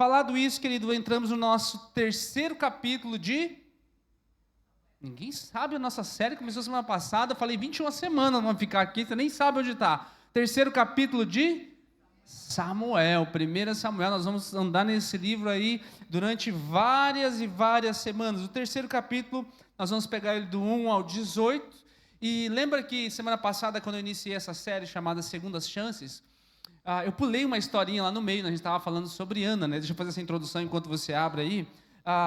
Falado isso, querido, entramos no nosso terceiro capítulo de... Ninguém sabe a nossa série, começou semana passada, eu falei 21 semanas, vamos ficar aqui, você nem sabe onde está. Terceiro capítulo de Samuel, 1 Samuel, nós vamos andar nesse livro aí durante várias e várias semanas. O terceiro capítulo, nós vamos pegar ele do 1 ao 18, e lembra que semana passada, quando eu iniciei essa série chamada Segundas Chances, eu pulei uma historinha lá no meio, né? A gente estava falando sobre Ana, né? Deixa eu fazer essa introdução enquanto você abre aí.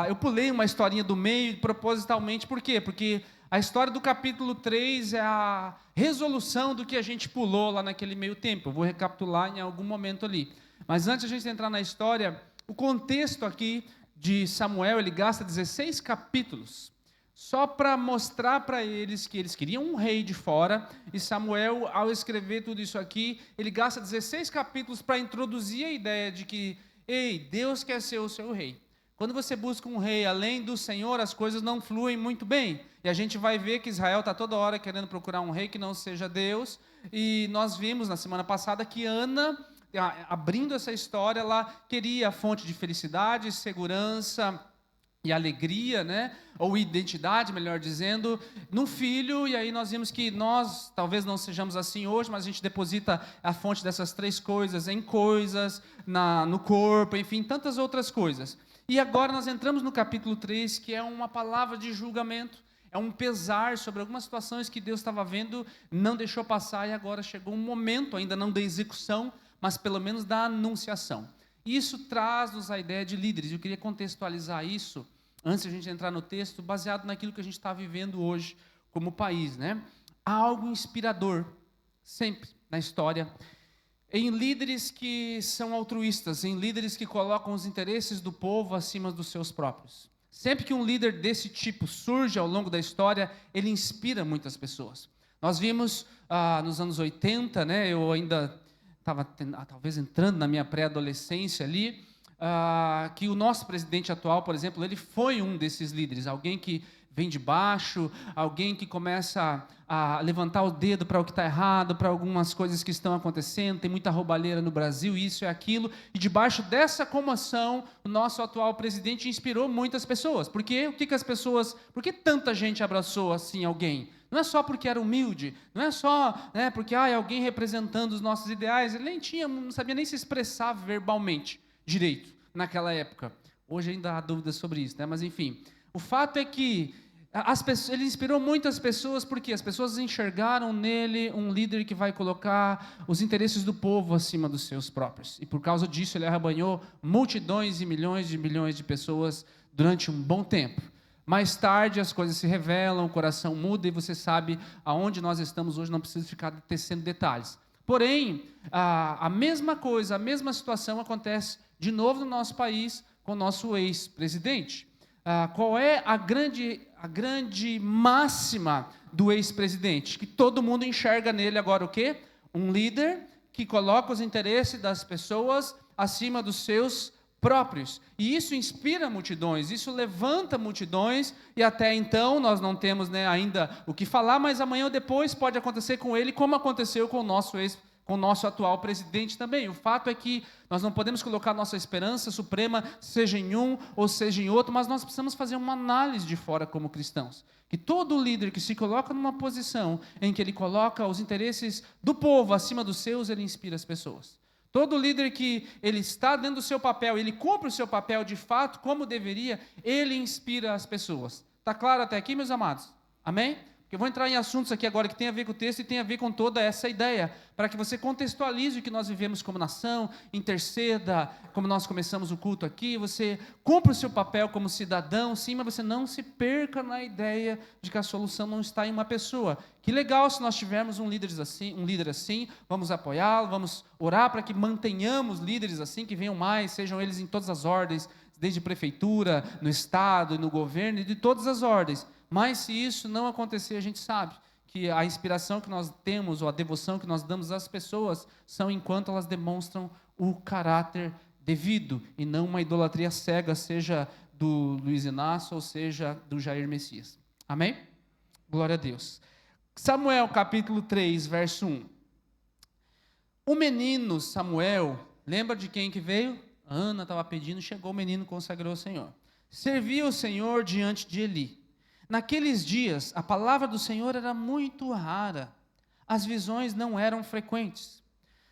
Eu pulei uma historinha do meio propositalmente, por quê? Porque a história do capítulo 3 é a resolução do que a gente pulou lá naquele meio tempo. Eu vou recapitular em algum momento ali. Mas antes de a gente entrar na história, o contexto aqui de Samuel, ele gasta 16 capítulos, só para mostrar para eles que eles queriam um rei de fora, e Samuel, ao escrever tudo isso aqui, ele gasta 16 capítulos para introduzir a ideia de que, ei, Deus quer ser o seu rei. Quando você busca um rei além do Senhor, as coisas não fluem muito bem. E a gente vai ver que Israel está toda hora querendo procurar um rei que não seja Deus. E nós vimos na semana passada que Ana, abrindo essa história, ela queria a fonte de felicidade, segurança e alegria, né? Ou identidade, melhor dizendo, no filho. E aí nós vimos que nós, talvez não sejamos assim hoje, mas a gente deposita a fonte dessas três coisas em coisas, no corpo, enfim, tantas outras coisas. E agora nós entramos no capítulo 3, que é uma palavra de julgamento, é um pesar sobre algumas situações que Deus estava vendo, não deixou passar, e agora chegou um momento, ainda não da execução, mas pelo menos da anunciação. Isso traz-nos a ideia de líderes. Eu queria contextualizar isso, antes de a gente entrar no texto, baseado naquilo que a gente está vivendo hoje como país, né? Há algo inspirador, sempre na história, em líderes que são altruístas, em líderes que colocam os interesses do povo acima dos seus próprios. Sempre que um líder desse tipo surge ao longo da história, ele inspira muitas pessoas. Nós vimos nos anos 80, né, eu ainda estava talvez entrando na minha pré-adolescência ali, que o nosso presidente atual, por exemplo, ele foi um desses líderes, alguém que vem de baixo, alguém que começa a levantar o dedo para o que está errado, para algumas coisas que estão acontecendo, tem muita roubalheira no Brasil, isso e aquilo, e debaixo dessa comoção, o nosso atual presidente inspirou muitas pessoas. Por quê? Por que tanta gente abraçou assim alguém? Não é só porque era humilde, não é só porque é alguém representando os nossos ideais, ele não sabia nem se expressar verbalmente direito naquela época. Hoje ainda há dúvidas sobre isso, né? Mas enfim, o fato é que ele inspirou muitas pessoas, porque as pessoas enxergaram nele um líder que vai colocar os interesses do povo acima dos seus próprios. E por causa disso ele arrebanhou multidões e milhões de pessoas durante um bom tempo. Mais tarde as coisas se revelam, o coração muda e você sabe aonde nós estamos hoje, não preciso ficar tecendo detalhes. Porém, a mesma coisa, a mesma situação acontece de novo no nosso país com o nosso ex-presidente. Qual é a grande máxima do ex-presidente? Que todo mundo enxerga nele agora o quê? Um líder que coloca os interesses das pessoas acima dos seus próprios. E isso inspira multidões, isso levanta multidões, e até então nós não temos ainda o que falar, mas amanhã ou depois pode acontecer com ele, como aconteceu com o nosso atual presidente também. O fato é que nós não podemos colocar nossa esperança suprema, seja em um ou seja em outro, mas nós precisamos fazer uma análise de fora como cristãos. Que todo líder que se coloca numa posição em que ele coloca os interesses do povo acima dos seus, ele inspira as pessoas. Todo líder que ele está dentro do seu papel, ele cumpre o seu papel de fato, como deveria, ele inspira as pessoas. Está claro até aqui, meus amados? Amém? Porque eu vou entrar em assuntos aqui agora que tem a ver com o texto e tem a ver com toda essa ideia, para que você contextualize o que nós vivemos como nação, interceda, como nós começamos o culto aqui, você cumpra o seu papel como cidadão, sim, mas você não se perca na ideia de que a solução não está em uma pessoa. Que legal se nós tivermos um líder assim, vamos apoiá-lo, vamos orar para que mantenhamos líderes assim, que venham mais, sejam eles em todas as ordens, desde prefeitura, no estado, no governo, e de todas as ordens. Mas se isso não acontecer, a gente sabe que a inspiração que nós temos, ou a devoção que nós damos às pessoas, são enquanto elas demonstram o caráter devido, e não uma idolatria cega, seja do Luiz Inácio, ou seja do Jair Messias. Amém? Glória a Deus. Samuel, capítulo 3, verso 1. O menino Samuel, lembra de quem que veio? Ana estava pedindo, chegou o menino e consagrou o Senhor. Servia o Senhor diante de Eli. Naqueles dias, a palavra do Senhor era muito rara. As visões não eram frequentes.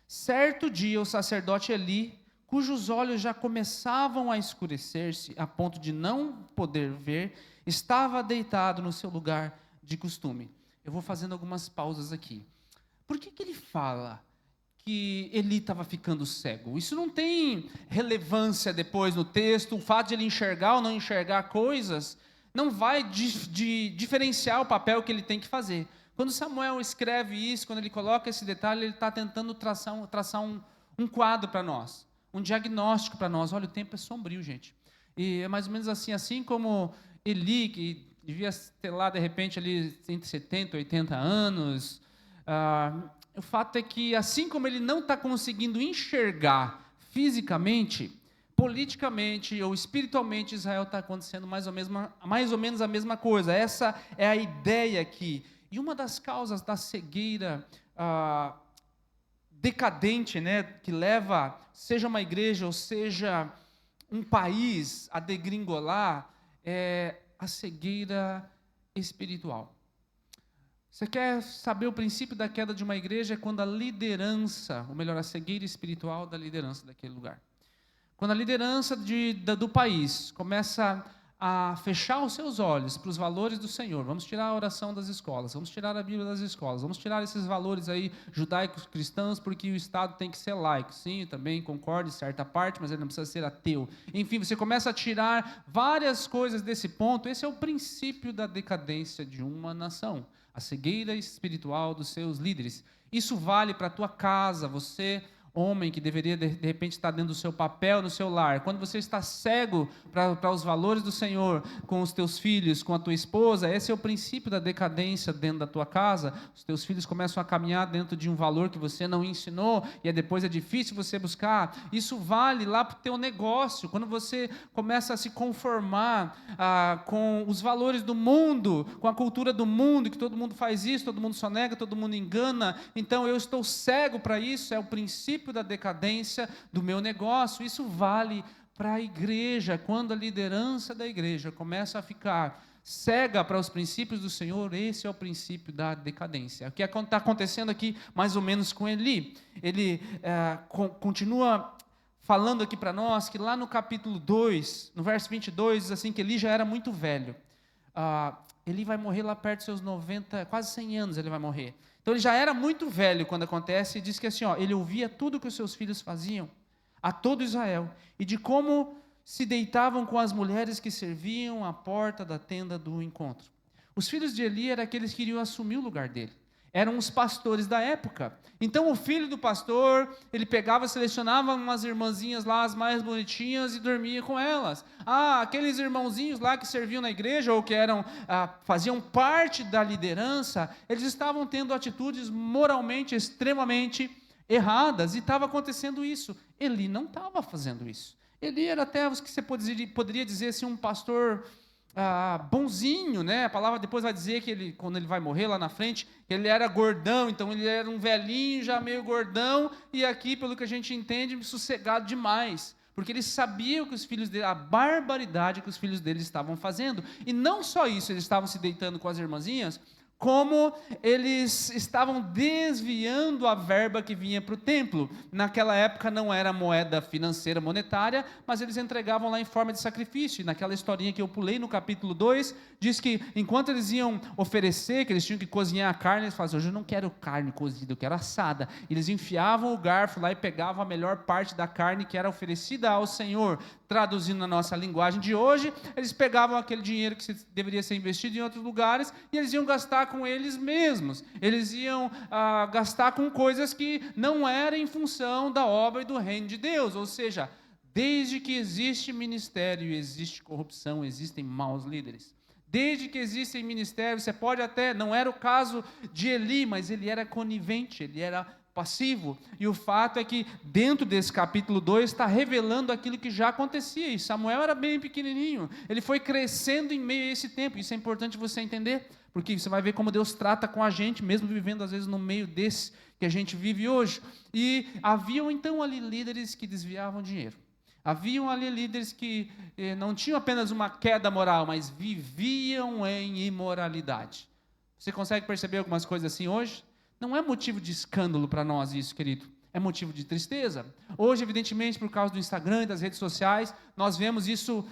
Certo dia, o sacerdote Eli, cujos olhos já começavam a escurecer-se, a ponto de não poder ver, estava deitado no seu lugar de costume. Eu vou fazendo algumas pausas aqui. Por que ele fala que Eli estava ficando cego? Isso não tem relevância depois no texto. O fato de ele enxergar ou não enxergar coisas não vai diferenciar o papel que ele tem que fazer. Quando Samuel escreve isso, quando ele coloca esse detalhe, ele está tentando traçar um quadro para nós, um diagnóstico para nós. Olha, o tempo é sombrio, gente. E é mais ou menos assim como Eli, que devia ter lá, de repente, ali entre 70 e 80 anos. O fato é que, assim como ele não está conseguindo enxergar fisicamente, politicamente ou espiritualmente, Israel está acontecendo mais ou menos a mesma coisa. Essa é a ideia aqui. E uma das causas da cegueira decadente, né, que leva, seja uma igreja ou seja um país a degringolar, é a cegueira espiritual. Você quer saber o princípio da queda de uma igreja? É quando a liderança, ou melhor, a cegueira espiritual da liderança daquele lugar. Quando a liderança do país começa a fechar os seus olhos para os valores do Senhor, vamos tirar a oração das escolas, vamos tirar a Bíblia das escolas, vamos tirar esses valores aí judaicos cristãos, porque o Estado tem que ser laico. Sim, eu também concordo em certa parte, mas ele não precisa ser ateu. Enfim, você começa a tirar várias coisas desse ponto. Esse é o princípio da decadência de uma nação, a cegueira espiritual dos seus líderes. Isso vale para a tua casa, você, homem, que deveria de repente estar dentro do seu papel no seu lar. Quando você está cego para os valores do Senhor, com os teus filhos, com a tua esposa, esse é o princípio da decadência dentro da tua casa. Os teus filhos começam a caminhar dentro de um valor que você não ensinou, e depois é difícil você buscar. Isso vale lá para o teu negócio, quando você começa a se conformar com os valores do mundo, com a cultura do mundo, que todo mundo faz isso, todo mundo sonega, todo mundo engana. Então eu estou cego para isso. É o princípio da decadência do meu negócio. Isso vale para a igreja. Quando a liderança da igreja começa a ficar cega para os princípios do Senhor, esse é o princípio da decadência. O que está acontecendo aqui mais ou menos com Eli? Ele continua falando aqui para nós que lá no capítulo 2, no verso 22, diz assim que Eli já era muito velho. Eli vai morrer lá perto dos seus 90, quase 100 anos ele vai morrer. Então ele já era muito velho quando acontece, e diz que assim, ele ouvia tudo que os seus filhos faziam, a todo Israel, e de como se deitavam com as mulheres que serviam à porta da tenda do encontro. Os filhos de Eli eram aqueles que iriam assumir o lugar dele. Eram os pastores da época. Então o filho do pastor, ele pegava, selecionava umas irmãzinhas lá, as mais bonitinhas, e dormia com elas. Aqueles irmãozinhos lá que serviam na igreja, ou que faziam parte da liderança, eles estavam tendo atitudes moralmente extremamente erradas, e estava acontecendo isso. Eli não estava fazendo isso. Eli era até o que você poderia dizer assim, um pastor bonzinho, né? A palavra depois vai dizer que ele, quando ele vai morrer lá na frente, ele era gordão, então ele era um velhinho, já meio gordão, e aqui, pelo que a gente entende, sossegado demais, porque ele sabia que os filhos dele, a barbaridade que os filhos dele estavam fazendo. E não só isso, eles estavam se deitando com as irmãzinhas, como eles estavam desviando a verba que vinha para o templo. Naquela época não era moeda financeira, monetária, mas eles entregavam lá em forma de sacrifício. E naquela historinha que eu pulei no capítulo 2, diz que enquanto eles iam oferecer, que eles tinham que cozinhar a carne, eles falavam, hoje eu não quero carne cozida, eu quero assada. Eles enfiavam o garfo lá e pegavam a melhor parte da carne que era oferecida ao Senhor. Traduzindo na nossa linguagem de hoje, eles pegavam aquele dinheiro que deveria ser investido em outros lugares, e eles iam gastar com eles mesmos. Eles iam gastar com coisas que não eram em função da obra e do reino de Deus. Ou seja, desde que existe ministério, existe corrupção, existem maus líderes. Desde que existem ministérios, você pode até, não era o caso de Eli, mas ele era conivente, ele era passivo. E o fato é que dentro desse capítulo 2 está revelando aquilo que já acontecia. E Samuel era bem pequenininho, ele foi crescendo em meio a esse tempo. Isso é importante você entender, porque você vai ver como Deus trata com a gente, mesmo vivendo às vezes no meio desse que a gente vive hoje. E haviam então ali líderes que desviavam dinheiro. Haviam ali líderes que não tinham apenas uma queda moral, mas viviam em imoralidade. Você consegue perceber algumas coisas assim hoje? Não é motivo de escândalo para nós isso, querido. É motivo de tristeza. Hoje, evidentemente, por causa do Instagram e das redes sociais, nós vemos isso,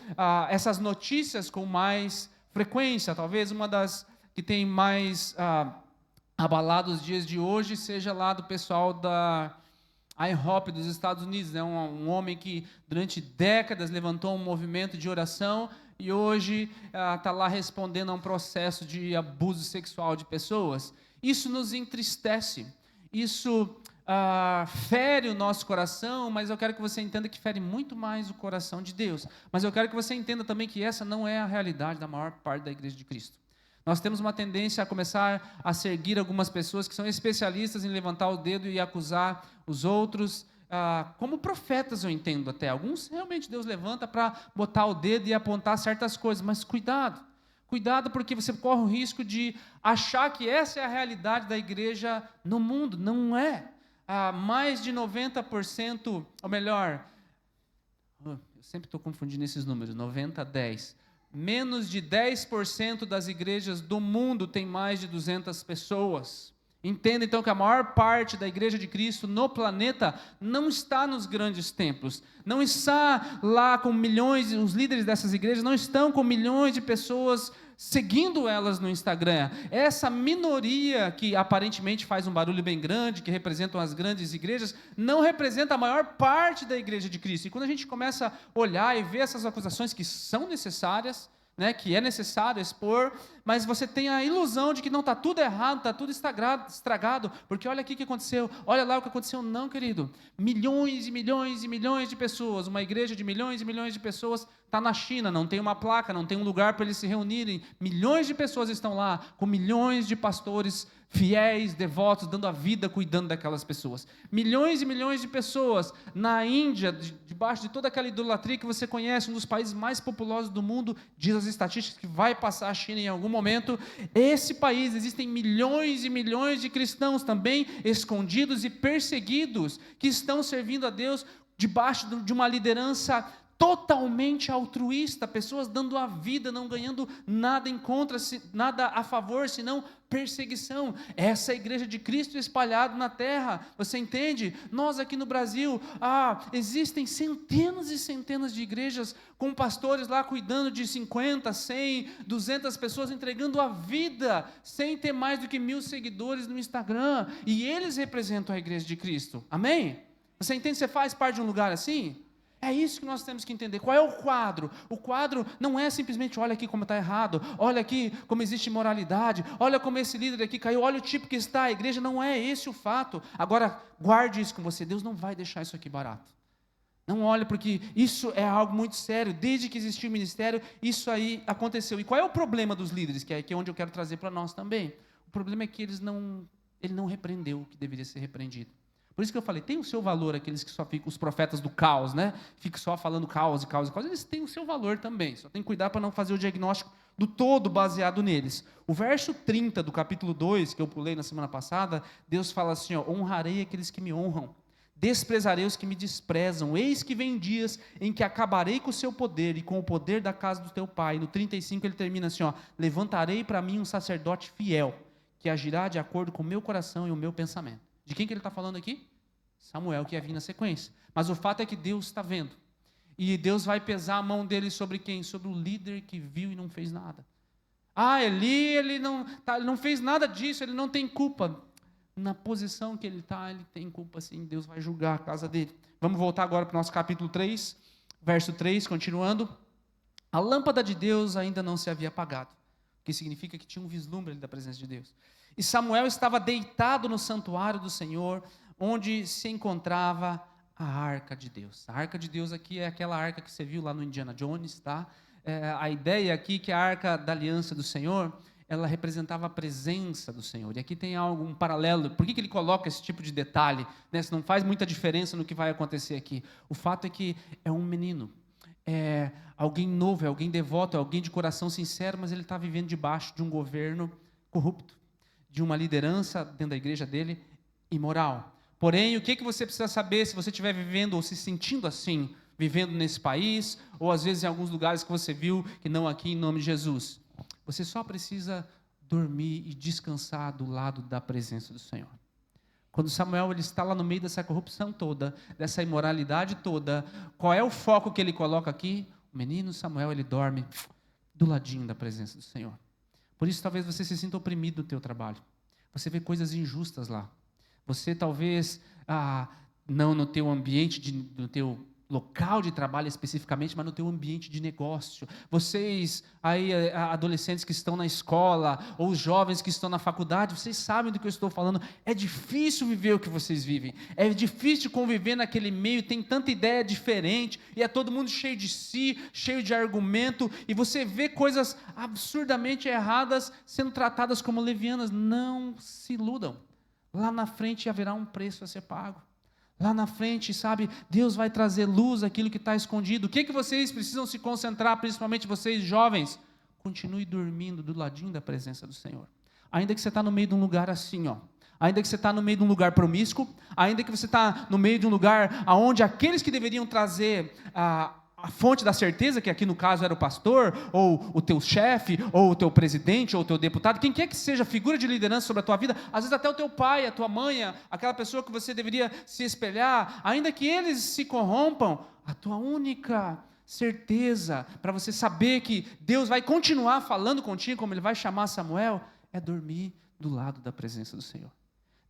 essas notícias com mais frequência. Talvez uma das que tem mais abalado os dias de hoje seja lá do pessoal da IHOP dos Estados Unidos, né? Um homem que durante décadas levantou um movimento de oração e hoje está lá respondendo a um processo de abuso sexual de pessoas. Isso nos entristece, isso fere o nosso coração, mas eu quero que você entenda que fere muito mais o coração de Deus. Mas eu quero que você entenda também que essa não é a realidade da maior parte da Igreja de Cristo. Nós temos uma tendência a começar a seguir algumas pessoas que são especialistas em levantar o dedo e acusar os outros, como profetas eu entendo até. Alguns realmente Deus levanta para botar o dedo e apontar certas coisas, mas cuidado. Cuidado porque você corre o risco de achar que essa é a realidade da igreja no mundo. Não é. Mais de 90%, ou melhor, eu sempre estou confundindo esses números, 90, 10. Menos de 10% das igrejas do mundo tem mais de 200 pessoas. Entenda então que a maior parte da igreja de Cristo no planeta não está nos grandes templos, não está lá com milhões, os líderes dessas igrejas não estão com milhões de pessoas seguindo elas no Instagram. Essa minoria que aparentemente faz um barulho bem grande, que representam as grandes igrejas, não representa a maior parte da igreja de Cristo. E quando a gente começa a olhar e ver essas acusações que são necessárias, que é necessário expor, mas você tem a ilusão de que não está tudo errado, está tudo estragado, porque olha aqui o que aconteceu, olha lá o que aconteceu. Não, querido, milhões e milhões e milhões de pessoas, uma igreja de milhões e milhões de pessoas está na China, não tem uma placa, não tem um lugar para eles se reunirem, milhões de pessoas estão lá, com milhões de pastores fiéis, devotos, dando a vida, cuidando daquelas pessoas. Milhões e milhões de pessoas na Índia, debaixo de toda aquela idolatria que você conhece, um dos países mais populosos do mundo, diz as estatísticas que vai passar a China em algum momento. Esse país, existem milhões e milhões de cristãos também escondidos e perseguidos, que estão servindo a Deus debaixo de uma liderança totalmente altruísta, pessoas dando a vida, não ganhando nada em contra, nada a favor, senão perseguição. Essa é a igreja de Cristo espalhada na terra, você entende? Nós aqui no Brasil, existem centenas e centenas de igrejas com pastores lá cuidando de 50, 100, 200 pessoas, entregando a vida, sem ter mais do que 1000 seguidores no Instagram, e eles representam a igreja de Cristo, amém? Você entende? Você faz parte de um lugar assim? É isso que nós temos que entender. Qual é o quadro? O quadro não é simplesmente, olha aqui como está errado, olha aqui como existe imoralidade, olha como esse líder aqui caiu, olha o tipo que está a igreja. Não é esse o fato. Agora, guarde isso com você. Deus não vai deixar isso aqui barato. Não olhe, porque isso é algo muito sério. Desde que existiu o ministério, isso aí aconteceu. E qual é o problema dos líderes? Que é onde eu quero trazer para nós também. O problema é que ele não repreendeu o que deveria ser repreendido. Por isso que eu falei, tem o seu valor aqueles que só ficam, os profetas do caos, ficam só falando caos, eles têm o seu valor também, só tem que cuidar para não fazer o diagnóstico do todo baseado neles. O verso 30 do capítulo 2, que eu pulei na semana passada, Deus fala assim, honrarei aqueles que me honram, desprezarei os que me desprezam, eis que vem dias em que acabarei com o seu poder e com o poder da casa do teu pai. No 35 ele termina assim, levantarei para mim um sacerdote fiel, que agirá de acordo com o meu coração e o meu pensamento. De quem que ele está falando aqui? Samuel, que ia vir na sequência. Mas o fato é que Deus está vendo. E Deus vai pesar a mão dele sobre quem? Sobre o líder que viu e não fez nada. Eli, ele não fez nada disso, ele não tem culpa. Na posição que ele está, ele tem culpa sim. Deus vai julgar a casa dele. Vamos voltar agora para o nosso capítulo 3, verso 3, continuando. A lâmpada de Deus ainda não se havia apagado, o que significa que tinha um vislumbre ali da presença de Deus. E Samuel estava deitado no santuário do Senhor, onde se encontrava a arca de Deus. A arca de Deus aqui é aquela arca que você viu lá no Indiana Jones, tá? A ideia aqui que a arca da aliança do Senhor, ela representava a presença do Senhor. E aqui tem um paralelo. Por que ele coloca esse tipo de detalhe? Isso não faz muita diferença no que vai acontecer aqui. O fato é que é um menino. É alguém novo, é alguém devoto, é alguém de coração sincero, mas ele está vivendo debaixo de um governo corrupto, de uma liderança dentro da igreja dele imoral. Porém, o que você precisa saber se você estiver vivendo ou se sentindo assim? vivendo nesse país, ou às vezes em alguns lugares que você viu que não aqui, em nome de Jesus. Você só precisa dormir e descansar do lado da presença do Senhor. Quando Samuel ele está lá no meio dessa corrupção toda, dessa imoralidade toda, qual é o foco que ele coloca aqui? O menino Samuel, ele dorme do ladinho da presença do Senhor. Por isso talvez você se sinta oprimido no teu trabalho. Você vê coisas injustas lá. Você talvez, não no teu ambiente, no teu local de trabalho especificamente, mas no teu ambiente de negócio. Vocês aí, adolescentes que estão na escola, ou os jovens que estão na faculdade, vocês sabem do que eu estou falando. É difícil viver o que vocês vivem. É difícil conviver naquele meio, tem tanta ideia diferente, e é todo mundo cheio de si, cheio de argumento, e você vê coisas absurdamente erradas sendo tratadas como levianas. Não se iludam. Lá na frente haverá um preço a ser pago. Lá na frente, sabe, Deus vai trazer luz àquilo que está escondido. O que vocês precisam se concentrar, principalmente vocês jovens? Continue dormindo do ladinho da presença do Senhor. Ainda que você está no meio de um lugar assim, ainda que você está no meio de um lugar promíscuo, ainda que você está no meio de um lugar onde aqueles que deveriam trazer a fonte da certeza, que aqui no caso era o pastor, ou o teu chefe, ou o teu presidente, ou o teu deputado, quem quer que seja figura de liderança sobre a tua vida, às vezes até o teu pai, a tua mãe, aquela pessoa que você deveria se espelhar, ainda que eles se corrompam, a tua única certeza para você saber que Deus vai continuar falando contigo, como Ele vai chamar Samuel, é dormir do lado da presença do Senhor.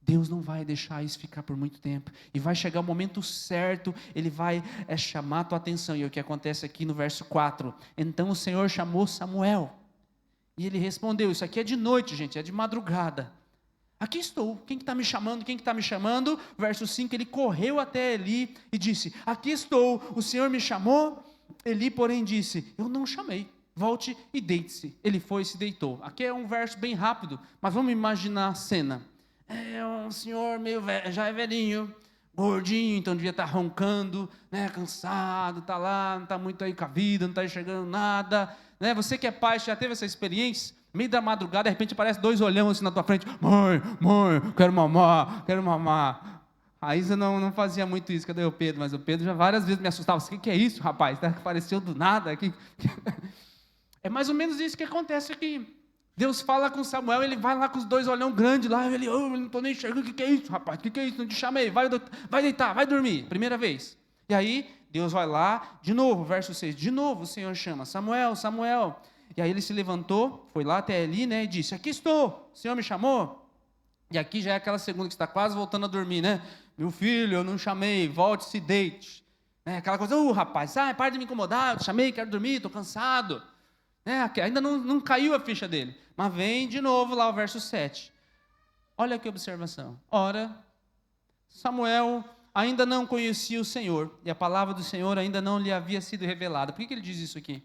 Deus não vai deixar isso ficar por muito tempo, e vai chegar o momento certo, Ele vai chamar a tua atenção, e é o que acontece aqui no verso 4, então o Senhor chamou Samuel, e ele respondeu, isso aqui é de noite gente, é de madrugada, aqui estou, quem que está me chamando, quem que está me chamando? Verso 5, ele correu até Eli e disse, aqui estou, o Senhor me chamou? Eli porém disse, eu não chamei, volte e deite-se, ele foi e se deitou. Aqui é um verso bem rápido, mas vamos imaginar a cena. É um senhor meio velho, já é velhinho, gordinho, então devia estar roncando, né, cansado, está lá, não está muito aí com a vida, não está enxergando nada, né? Você que é pai, já teve essa experiência? Meio da madrugada, de repente aparece 2 olhão assim na tua frente, mãe, quero mamar. A Isa não fazia muito isso, cadê o Pedro? Mas o Pedro já várias vezes me assustava, o que é isso, rapaz? Apareceu do nada aqui. É mais ou menos isso que acontece aqui. Deus fala com Samuel, ele vai lá com os 2 olhão grandes lá, ele, eu não estou nem enxergando, o que é isso, rapaz? O que é isso? Não te chamei, vai deitar, vai dormir, primeira vez. E aí, Deus vai lá, de novo, verso 6, de novo o Senhor chama, Samuel, Samuel. E aí ele se levantou, foi lá até ali, né, e disse, aqui estou, o Senhor me chamou? E aqui já é aquela segunda que está quase voltando a dormir, né? Meu filho, eu não chamei, volte, se deite. Né? Aquela coisa, rapaz, para de me incomodar, eu te chamei, quero dormir, estou cansado. Ainda não caiu a ficha dele, mas vem de novo lá o verso 7, olha que observação, ora, Samuel ainda não conhecia o Senhor, e a palavra do Senhor ainda não lhe havia sido revelada. Por que ele diz isso aqui?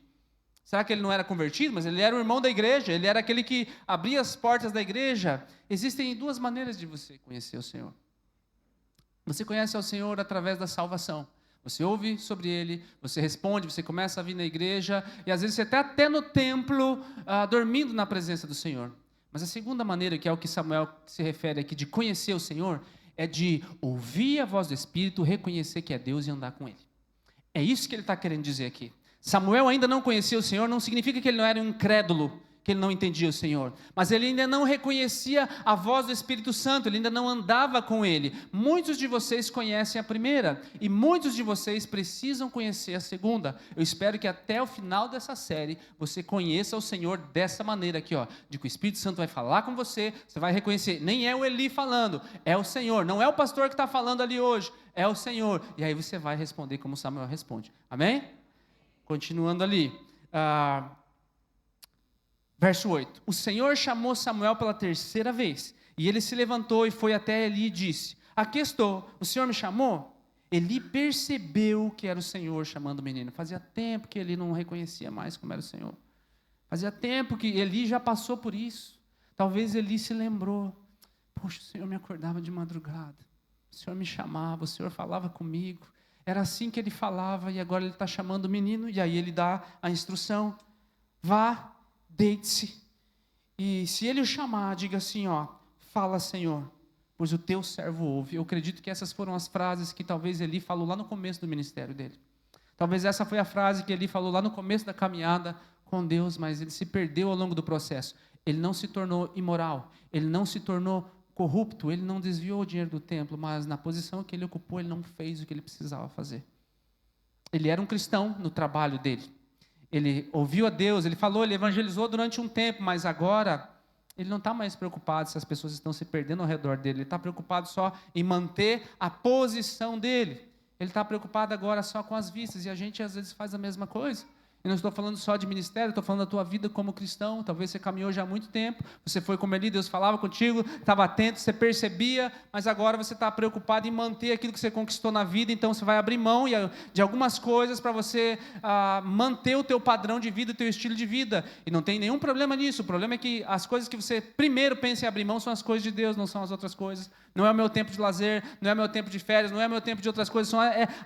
Será que ele não era convertido? Mas ele era o irmão da igreja, ele era aquele que abria as portas da igreja. Existem 2 maneiras de você conhecer o Senhor. Você conhece o Senhor através da salvação. Você ouve sobre Ele, você responde, você começa a vir na igreja, e às vezes você está até no templo, dormindo na presença do Senhor. Mas a segunda maneira, que é o que Samuel se refere aqui, de conhecer o Senhor, é de ouvir a voz do Espírito, reconhecer que é Deus e andar com Ele. É isso que ele está querendo dizer aqui. Samuel ainda não conhecia o Senhor, não significa que ele não era um incrédulo, que ele não entendia o Senhor, mas ele ainda não reconhecia a voz do Espírito Santo, ele ainda não andava com ele. Muitos de vocês conhecem a primeira, e muitos de vocês precisam conhecer a segunda. Eu espero que até o final dessa série, você conheça o Senhor dessa maneira aqui, de que o Espírito Santo vai falar com você, você vai reconhecer, nem é o Eli falando, é o Senhor, não é o pastor que está falando ali hoje, é o Senhor, e aí você vai responder como Samuel responde, amém? Continuando ali, verso 8, o Senhor chamou Samuel pela 3ª vez, e ele se levantou e foi até Eli e disse, aqui estou, o Senhor me chamou? Eli percebeu que era o Senhor chamando o menino, fazia tempo que ele não reconhecia mais como era o Senhor, fazia tempo que Eli já passou por isso, talvez Eli se lembrou, poxa, o Senhor me acordava de madrugada, o Senhor me chamava, o Senhor falava comigo, era assim que ele falava, e agora ele está chamando o menino, e aí ele dá a instrução, vá, deite-se, e se ele o chamar, diga assim, fala Senhor, pois o teu servo ouve. Eu acredito que essas foram as frases que talvez Eli falou lá no começo do ministério dele. Talvez essa foi a frase que Eli falou lá no começo da caminhada com Deus, mas ele se perdeu ao longo do processo. Ele não se tornou imoral, ele não se tornou corrupto, ele não desviou o dinheiro do templo, mas na posição que ele ocupou, ele não fez o que ele precisava fazer. Ele era um cristão no trabalho dele. Ele ouviu a Deus, ele falou, ele evangelizou durante um tempo, mas agora ele não está mais preocupado se as pessoas estão se perdendo ao redor dele. Ele está preocupado só em manter a posição dele. Ele está preocupado agora só com as vistas, e a gente às vezes faz a mesma coisa. E não estou falando só de ministério, estou falando da tua vida como cristão. Talvez você caminhou já há muito tempo, você foi como Eli, Deus falava contigo, estava atento, você percebia, mas agora você está preocupado em manter aquilo que você conquistou na vida, então você vai abrir mão de algumas coisas para você manter o teu padrão de vida, o teu estilo de vida, e não tem nenhum problema nisso. O problema é que as coisas que você primeiro pensa em abrir mão são as coisas de Deus, não são as outras coisas. Não é o meu tempo de lazer, não é o meu tempo de férias, não é o meu tempo de outras coisas,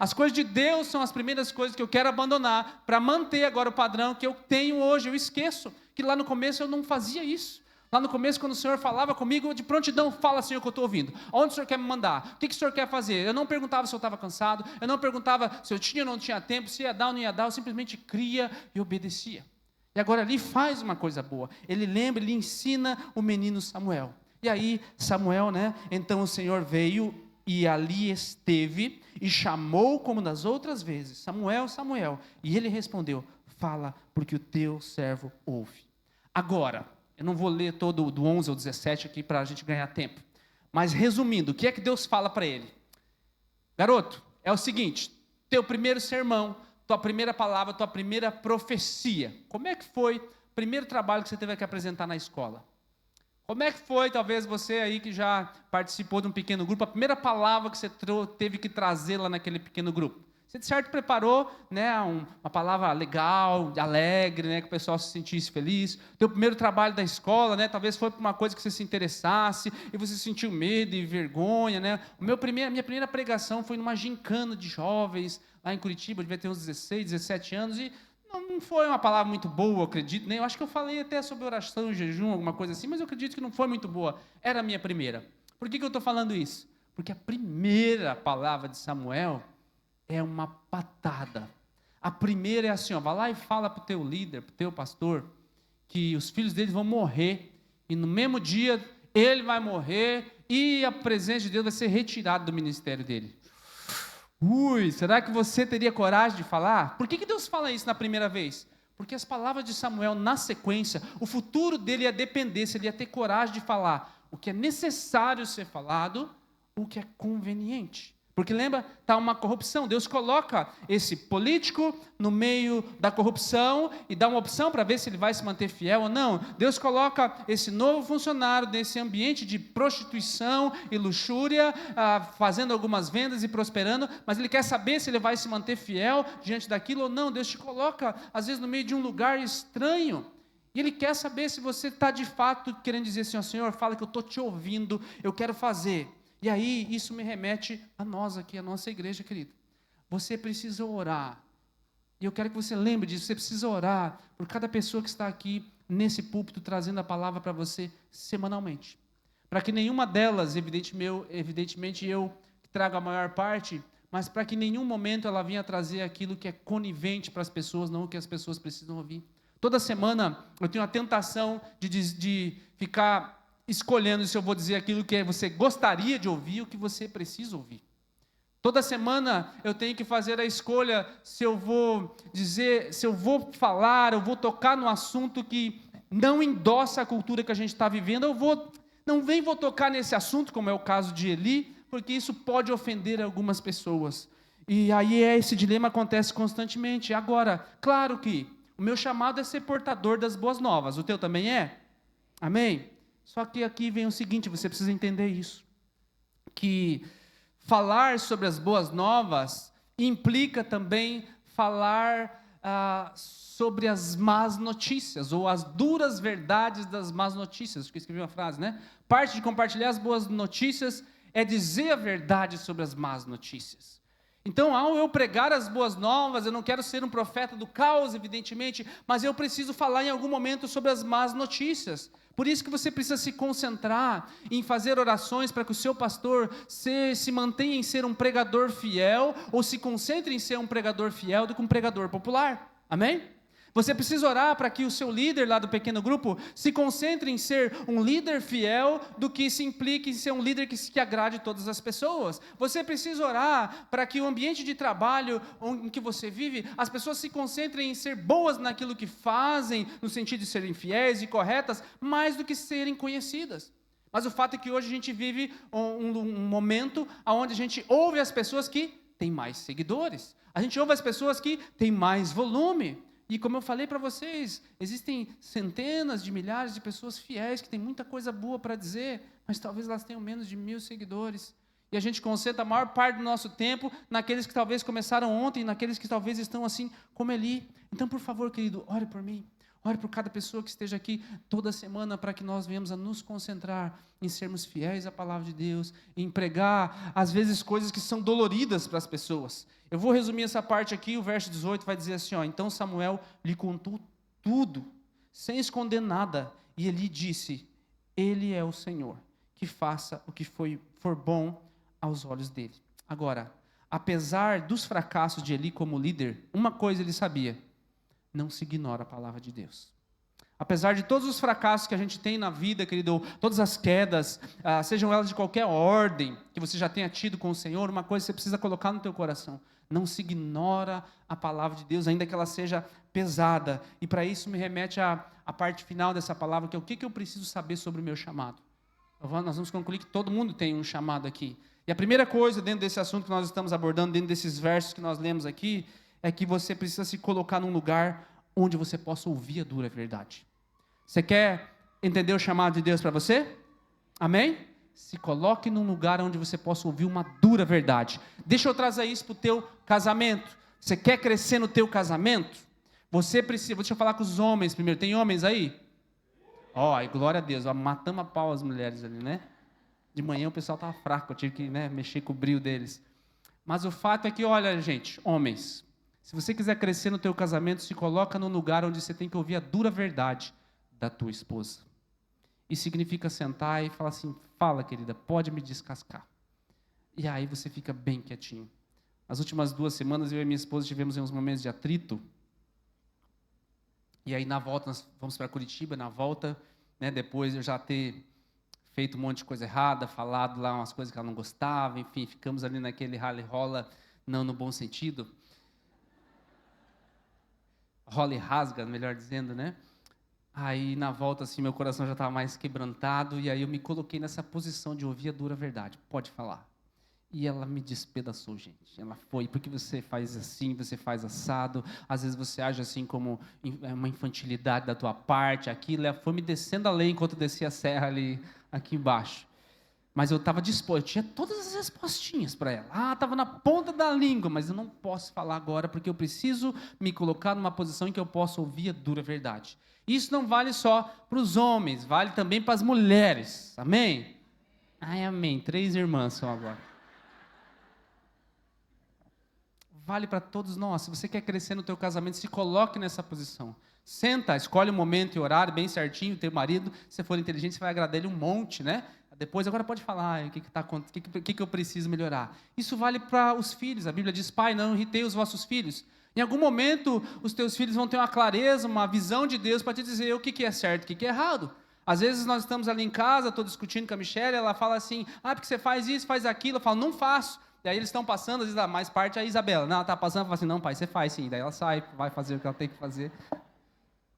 as coisas de Deus são as primeiras coisas que eu quero abandonar para manter agora o padrão que eu tenho hoje. Eu esqueço que lá no começo eu não fazia isso. Lá no começo, quando o Senhor falava comigo, eu de prontidão, fala, Senhor, que eu estou ouvindo. Onde o Senhor quer me mandar? O que o Senhor quer fazer? Eu não perguntava se eu estava cansado, eu não perguntava se eu tinha ou não tinha tempo, se ia dar ou não ia dar, eu simplesmente cria e obedecia. E agora ali faz uma coisa boa, ele lembra, ele ensina o menino Samuel. E aí Samuel, então o Senhor veio e ali esteve e chamou como das outras vezes, Samuel, Samuel. E ele respondeu, fala, porque o teu servo ouve. Agora, eu não vou ler todo do 11 ao 17 aqui para a gente ganhar tempo. Mas resumindo, o que é que Deus fala para ele? Garoto, é o seguinte, teu primeiro sermão, tua primeira palavra, tua primeira profecia. Como é que foi o primeiro trabalho que você teve que apresentar na escola? Como é que foi, talvez você aí que já participou de um pequeno grupo, a primeira palavra que você teve que trazer lá naquele pequeno grupo? Você de certo preparou uma palavra legal, alegre, que o pessoal se sentisse feliz. Teu primeiro trabalho da escola, talvez foi para uma coisa que você se interessasse e você sentiu medo e vergonha. A minha primeira pregação foi numa gincana de jovens, lá em Curitiba, eu devia ter uns 16, 17 anos, e não foi uma palavra muito boa, eu acredito. Eu acho que eu falei até sobre oração e jejum, alguma coisa assim, mas eu acredito que não foi muito boa. Era a minha primeira. Por que eu estou falando isso? Porque a primeira palavra de Samuel é uma patada. A primeira é assim, vai lá e fala para o teu líder, para o teu pastor, que os filhos deles vão morrer, e no mesmo dia ele vai morrer, e a presença de Deus vai ser retirada do ministério dele. Será que você teria coragem de falar? Por que Deus fala isso na primeira vez? Porque as palavras de Samuel, na sequência, o futuro dele ia depender se ele ia ter coragem de falar o que é necessário ser falado, o que é conveniente. Porque lembra, está uma corrupção. Deus coloca esse político no meio da corrupção e dá uma opção para ver se ele vai se manter fiel ou não. Deus coloca esse novo funcionário nesse ambiente de prostituição e luxúria, fazendo algumas vendas e prosperando, mas ele quer saber se ele vai se manter fiel diante daquilo ou não. Deus te coloca, às vezes, no meio de um lugar estranho. E Ele quer saber se você está de fato querendo dizer assim, Senhor, fala que eu estou te ouvindo, eu quero fazer. E aí, isso me remete a nós aqui, a nossa igreja, querido. Você precisa orar. E eu quero que você lembre disso. Você precisa orar por cada pessoa que está aqui, nesse púlpito, trazendo a palavra para você semanalmente. Para que nenhuma delas, evidentemente eu trago a maior parte, mas para que em nenhum momento ela venha trazer aquilo que é conivente para as pessoas, não o que as pessoas precisam ouvir. Toda semana eu tenho a tentação de ficar escolhendo se eu vou dizer aquilo que você gostaria de ouvir ou que você precisa ouvir. Toda semana eu tenho que fazer a escolha se eu vou dizer, se eu vou falar, eu vou tocar no assunto que não endossa a cultura que a gente está vivendo, vou tocar nesse assunto, como é o caso de Eli, porque isso pode ofender algumas pessoas. E aí esse dilema acontece constantemente. Agora, claro que o meu chamado é ser portador das boas novas, o teu também é? Amém? Só que aqui vem o seguinte, você precisa entender isso, que falar sobre as boas novas implica também falar sobre as más notícias, ou as duras verdades das más notícias. Acho que eu escrevi uma frase, Parte de compartilhar as boas notícias é dizer a verdade sobre as más notícias. Então, ao eu pregar as boas novas, eu não quero ser um profeta do caos, evidentemente, mas eu preciso falar em algum momento sobre as más notícias. Por isso que você precisa se concentrar em fazer orações para que o seu pastor se mantenha em ser um pregador fiel, ou se concentre em ser um pregador fiel do que um pregador popular. Amém? Você precisa orar para que o seu líder lá do pequeno grupo se concentre em ser um líder fiel do que se implique em ser um líder que agrade todas as pessoas. Você precisa orar para que o ambiente de trabalho em que você vive, as pessoas se concentrem em ser boas naquilo que fazem, no sentido de serem fiéis e corretas, mais do que serem conhecidas. Mas o fato é que hoje a gente vive um momento onde a gente ouve as pessoas que têm mais seguidores. A gente ouve as pessoas que têm mais volume. E como eu falei para vocês, existem centenas de milhares de pessoas fiéis que têm muita coisa boa para dizer, mas talvez elas tenham menos de 1000 seguidores. E a gente concentra a maior parte do nosso tempo naqueles que talvez começaram ontem, naqueles que talvez estão assim como Eli. Então, por favor, querido, ore por mim. Ore por cada pessoa que esteja aqui toda semana para que nós venhamos a nos concentrar em sermos fiéis à palavra de Deus, em pregar, às vezes, coisas que são doloridas para as pessoas. Eu vou resumir essa parte aqui, o verso 18 vai dizer assim, então Samuel lhe contou tudo, sem esconder nada, e Eli disse, Ele é o Senhor, que faça o que for bom aos olhos dele. Agora, apesar dos fracassos de Eli como líder, uma coisa ele sabia, não se ignora a palavra de Deus. Apesar de todos os fracassos que a gente tem na vida, querido, todas as quedas, sejam elas de qualquer ordem, que você já tenha tido com o Senhor, uma coisa você precisa colocar no teu coração, não se ignora a palavra de Deus, ainda que ela seja pesada, e para isso me remete à parte final dessa palavra, que é o que eu preciso saber sobre o meu chamado. Nós vamos concluir que todo mundo tem um chamado aqui, e a primeira coisa dentro desse assunto que nós estamos abordando, dentro desses versos que nós lemos aqui, é que você precisa se colocar num lugar onde você possa ouvir a dura verdade. Você quer entender o chamado de Deus para você? Amém? Se coloque num lugar onde você possa ouvir uma dura verdade. Deixa eu trazer isso para o teu casamento. Você quer crescer no teu casamento? Você precisa, deixa eu falar com os homens primeiro. Tem homens aí? Glória a Deus, matamos a pau as mulheres ali, né? De manhã o pessoal estava fraco, eu tive que mexer com o brio deles. Mas o fato é que, olha gente, homens, se você quiser crescer no teu casamento, se coloca num lugar onde você tem que ouvir a dura verdade da tua esposa. Isso significa sentar e falar assim, fala querida, pode me descascar. E aí você fica bem quietinho. As últimas 2 semanas eu e minha esposa tivemos uns momentos de atrito. E aí na volta, nós fomos para Curitiba, na volta, depois eu já ter feito um monte de coisa errada, falado lá umas coisas que ela não gostava, enfim, ficamos ali naquele rala-rola, não no bom sentido. Rola e rasga, melhor dizendo, né? Aí, na volta, assim, meu coração já estava mais quebrantado, e aí eu me coloquei nessa posição de ouvir a dura verdade. Pode falar. E ela me despedaçou, gente. Ela foi, porque você faz assim, você faz assado, às vezes você age assim como uma infantilidade da tua parte, aquilo. Ela foi me descendo a lei enquanto eu descia a serra ali, aqui embaixo. Mas eu estava disposto, eu tinha todas as respostinhas para ela. Estava na ponta da língua, mas eu não posso falar agora, porque eu preciso me colocar numa posição em que eu possa ouvir a dura verdade. Isso não vale só para os homens, vale também para as mulheres. Amém? Amém. 3 irmãs são agora. Vale para todos nós. Se você quer crescer no teu casamento, se coloque nessa posição. Senta, escolhe um momento e horário bem certinho, teu marido, se for inteligente, você vai agradar ele um monte, né? Depois, agora pode falar, o que eu preciso melhorar. Isso vale para os filhos. A Bíblia diz, pai, não irritei os vossos filhos. Em algum momento, os teus filhos vão ter uma clareza, uma visão de Deus para te dizer o que é certo e o que é errado. Às vezes, nós estamos ali em casa, estou discutindo com a Michelle, ela fala assim, porque você faz isso, faz aquilo. Eu falo, não faço. E aí eles estão passando, às vezes, mais parte é a Isabela. Não, ela está passando, fala assim, não, pai, você faz sim. Daí ela sai, vai fazer o que ela tem que fazer.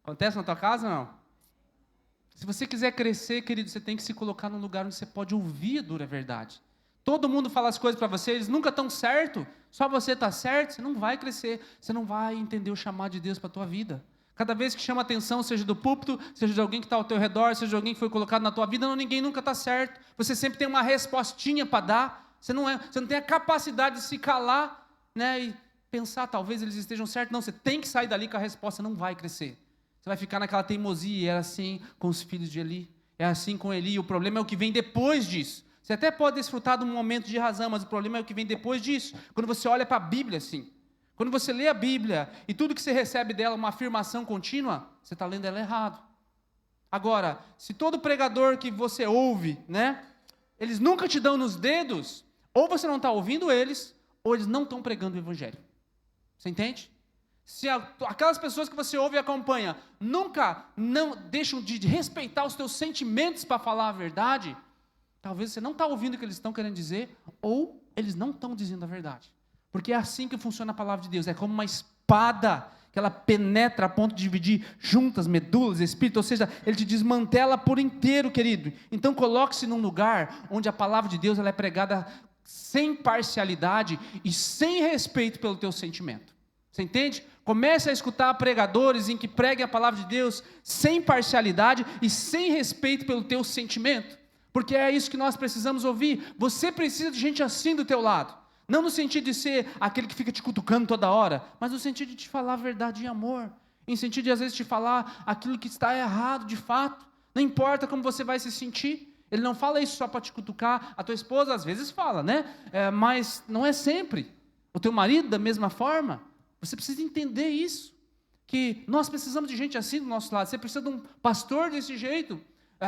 Acontece na tua casa ou não? Se você quiser crescer, querido, você tem que se colocar num lugar onde você pode ouvir a dura verdade. Todo mundo fala as coisas para você, eles nunca estão certo, só você está certo, você não vai crescer, você não vai entender o chamado de Deus para a tua vida. Cada vez que chama atenção, seja do púlpito, seja de alguém que está ao teu redor, seja de alguém que foi colocado na tua vida, ninguém nunca está certo. Você sempre tem uma respostinha para dar, você não tem a capacidade de se calar, e pensar, talvez eles estejam certos. Não, você tem que sair dali com a resposta, não vai crescer. Você vai ficar naquela teimosia, era assim com os filhos de Eli, é assim com Eli, o problema é o que vem depois disso. Você até pode desfrutar de um momento de razão, mas o problema é o que vem depois disso. Quando você olha para a Bíblia assim, quando você lê a Bíblia e tudo que você recebe dela, uma afirmação contínua, você está lendo ela errado. Agora, se todo pregador que você ouve, né, eles nunca te dão nos dedos, ou você não está ouvindo eles, ou eles não estão pregando o Evangelho. Você entende? Se aquelas pessoas que você ouve e acompanha nunca não deixam de respeitar os teus sentimentos para falar a verdade, talvez você não está ouvindo o que eles estão querendo dizer, ou eles não estão dizendo a verdade. Porque é assim que funciona a palavra de Deus, é como uma espada que ela penetra a ponto de dividir juntas, medulas, espírito, ou seja, ele te desmantela por inteiro, querido. Então coloque-se num lugar onde a palavra de Deus ela é pregada sem parcialidade e sem respeito pelo teu sentimento. Você entende? Comece a escutar pregadores em que preguem a palavra de Deus sem parcialidade e sem respeito pelo teu sentimento, porque é isso que nós precisamos ouvir. Você precisa de gente assim do teu lado, não no sentido de ser aquele que fica te cutucando toda hora, mas no sentido de te falar a verdade em amor, em sentido de às vezes te falar aquilo que está errado de fato, não importa como você vai se sentir. Ele não fala isso só para te cutucar. A tua esposa às vezes fala, né? Mas não é sempre. O teu marido da mesma forma. Você precisa entender isso, que nós precisamos de gente assim do nosso lado. Você precisa de um pastor desse jeito,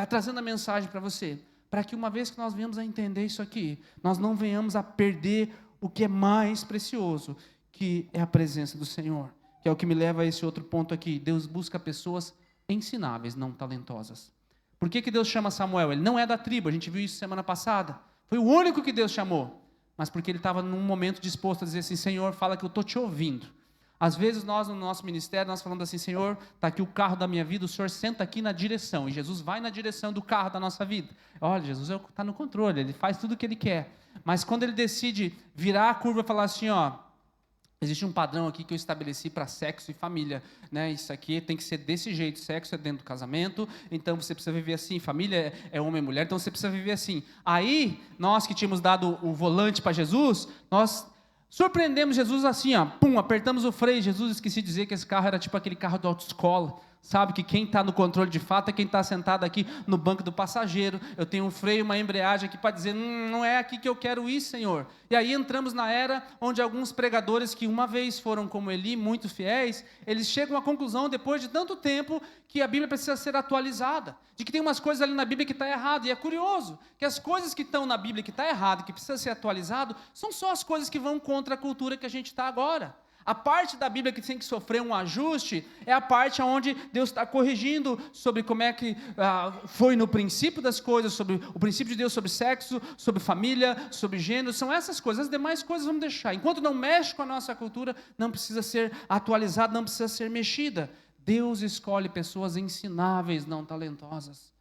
trazendo a mensagem para você, para que uma vez que nós venhamos a entender isso aqui, nós não venhamos a perder o que é mais precioso, que é a presença do Senhor, que é o que me leva a esse outro ponto aqui. Deus busca pessoas ensináveis, não talentosas. Por que Deus chama Samuel? Ele não é da tribo, a gente viu isso semana passada, foi o único que Deus chamou, mas porque ele estava num momento disposto a dizer assim: Senhor, fala que eu estou te ouvindo. Às vezes nós no nosso ministério, nós falamos assim: Senhor, está aqui o carro da minha vida, o Senhor senta aqui na direção, e Jesus vai na direção do carro da nossa vida. Olha, Jesus está no controle, Ele faz tudo o que Ele quer, mas quando Ele decide virar a curva e falar assim, ó, existe um padrão aqui que eu estabeleci para sexo e família, né? Isso aqui tem que ser desse jeito, sexo é dentro do casamento, então você precisa viver assim, família é homem e mulher, então você precisa viver assim. Aí, nós que tínhamos dado o volante para Jesus, nós surpreendemos Jesus assim, ó, pum, apertamos o freio. Jesus, esqueci de dizer que esse carro era tipo aquele carro de autoescola, sabe, que quem está no controle de fato é quem está sentado aqui no banco do passageiro. Eu tenho um freio, uma embreagem aqui para dizer, não é aqui que eu quero ir, Senhor. E aí entramos na era onde alguns pregadores que uma vez foram como Eli, muito fiéis, eles chegam à conclusão, depois de tanto tempo, que a Bíblia precisa ser atualizada, de que tem umas coisas ali na Bíblia que está errado. E é curioso que as coisas que estão na Bíblia que está errado, que precisa ser atualizado, são só as coisas que vão contra a cultura que a gente está agora. A parte da Bíblia que tem que sofrer um ajuste é a parte onde Deus está corrigindo sobre como é que foi no princípio das coisas, sobre o princípio de Deus sobre sexo, sobre família, sobre gênero. São essas coisas. As demais coisas vamos deixar. Enquanto não mexe com a nossa cultura, não precisa ser atualizada, não precisa ser mexida. Deus escolhe pessoas ensináveis, não talentosas.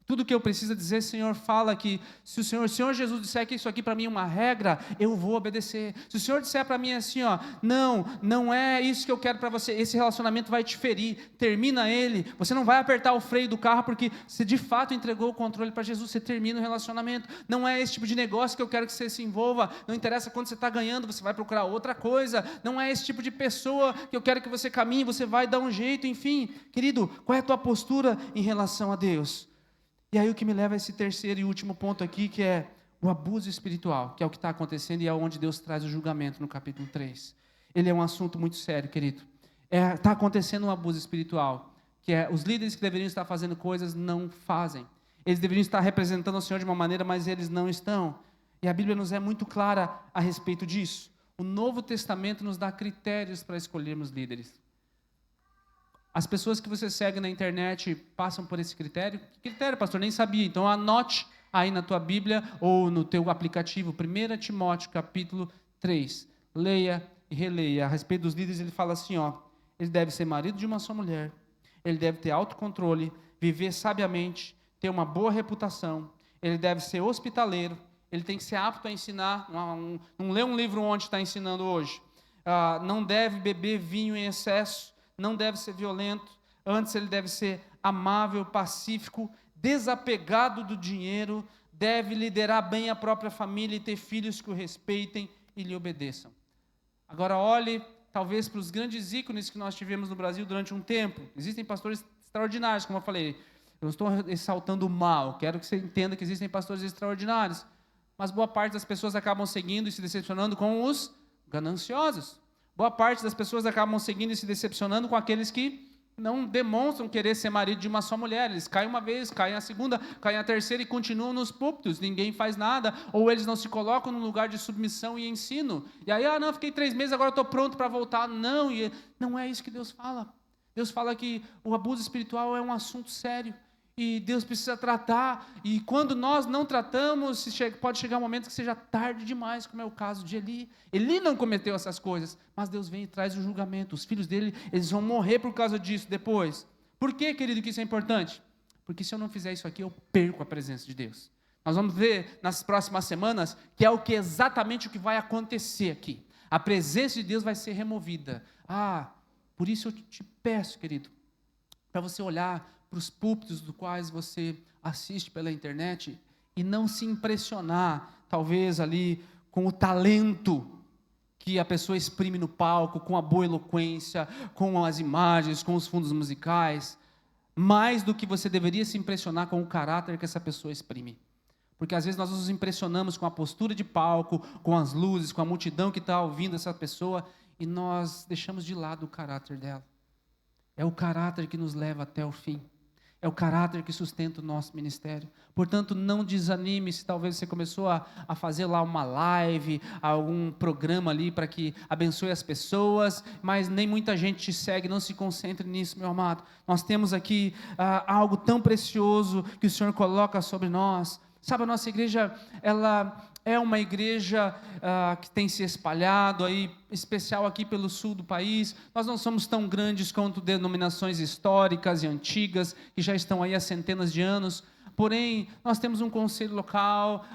Tudo que eu preciso dizer, Senhor, fala que se o Senhor Jesus disser que isso aqui para mim é uma regra, eu vou obedecer. Se o Senhor disser para mim assim, ó, não é isso que eu quero para você, esse relacionamento vai te ferir, termina ele, você não vai apertar o freio do carro, porque você de fato entregou o controle para Jesus, você termina o relacionamento. Não é esse tipo de negócio que eu quero que você se envolva, não interessa quando você está ganhando, você vai procurar outra coisa. Não é esse tipo de pessoa que eu quero que você caminhe, você vai dar um jeito, enfim. Querido, qual é a tua postura em relação a Deus? E aí o que me leva a esse terceiro e último ponto aqui, que é o abuso espiritual, que é o que está acontecendo e é onde Deus traz o julgamento no capítulo 3. Ele é um assunto muito sério, querido. Está acontecendo um abuso espiritual, que é os líderes que deveriam estar fazendo coisas não fazem. Eles deveriam estar representando o Senhor de uma maneira, mas eles não estão. E a Bíblia nos é muito clara a respeito disso. O Novo Testamento nos dá critérios para escolhermos líderes. As pessoas que você segue na internet passam por esse critério? Que critério, pastor? Nem sabia. Então anote aí na tua Bíblia ou no teu aplicativo, 1 Timóteo capítulo 3. Leia e releia. A respeito dos líderes, ele fala assim, ó, ele deve ser marido de uma só mulher, ele deve ter autocontrole, viver sabiamente, ter uma boa reputação, ele deve ser hospitaleiro, ele tem que ser apto a ensinar, não lê um livro onde está ensinando hoje, não deve beber vinho em excesso, não deve ser violento, antes ele deve ser amável, pacífico, desapegado do dinheiro, deve liderar bem a própria família e ter filhos que o respeitem e lhe obedeçam. Agora olhe, talvez, para os grandes ícones que nós tivemos no Brasil durante um tempo. Existem pastores extraordinários, como eu falei, Eu não estou ressaltando o mal. Quero que você entenda que existem pastores extraordinários. Mas boa parte das pessoas acabam seguindo e se decepcionando com os gananciosos. Boa parte das pessoas acabam seguindo e se decepcionando com aqueles que não demonstram querer ser marido de uma só mulher. Eles caem uma vez, caem a segunda, caem a terceira e continuam nos púlpitos. Ninguém faz nada, ou eles não se colocam num lugar de submissão e ensino. E aí, não, fiquei 3 meses, agora estou pronto para voltar. Não, e não é isso que Deus fala. Deus fala que o abuso espiritual é um assunto sério. E Deus precisa tratar, e quando nós não tratamos, pode chegar um momento que seja tarde demais, como é o caso de Eli. Eli não cometeu essas coisas, mas Deus vem e traz o julgamento. Os filhos dele, eles vão morrer por causa disso depois. Por que, querido, que isso é importante? Porque se eu não fizer isso aqui, eu perco a presença de Deus. Nós vamos ver nas próximas semanas que é exatamente o que vai acontecer aqui. A presença de Deus vai ser removida. Por isso eu te peço, querido, para você olhar para os púlpitos dos quais você assiste pela internet e não se impressionar, talvez ali, com o talento que a pessoa exprime no palco, com a boa eloquência, com as imagens, com os fundos musicais, mais do que você deveria se impressionar com o caráter que essa pessoa exprime. Porque às vezes nós nos impressionamos com a postura de palco, com as luzes, com a multidão que está ouvindo essa pessoa, e nós deixamos de lado o caráter dela. É o caráter que nos leva até o fim. É o caráter que sustenta o nosso ministério. Portanto, não desanime se talvez você começou a fazer lá uma live, algum programa ali para que abençoe as pessoas, mas nem muita gente te segue. Não se concentre nisso, meu amado. Nós temos aqui algo tão precioso que o Senhor coloca sobre nós. Sabe, a nossa igreja, ela é uma igreja que tem se espalhado aí, especial aqui pelo sul do país. Nós não somos tão grandes quanto denominações históricas e antigas, que já estão aí há centenas de anos. Porém, nós temos um conselho local,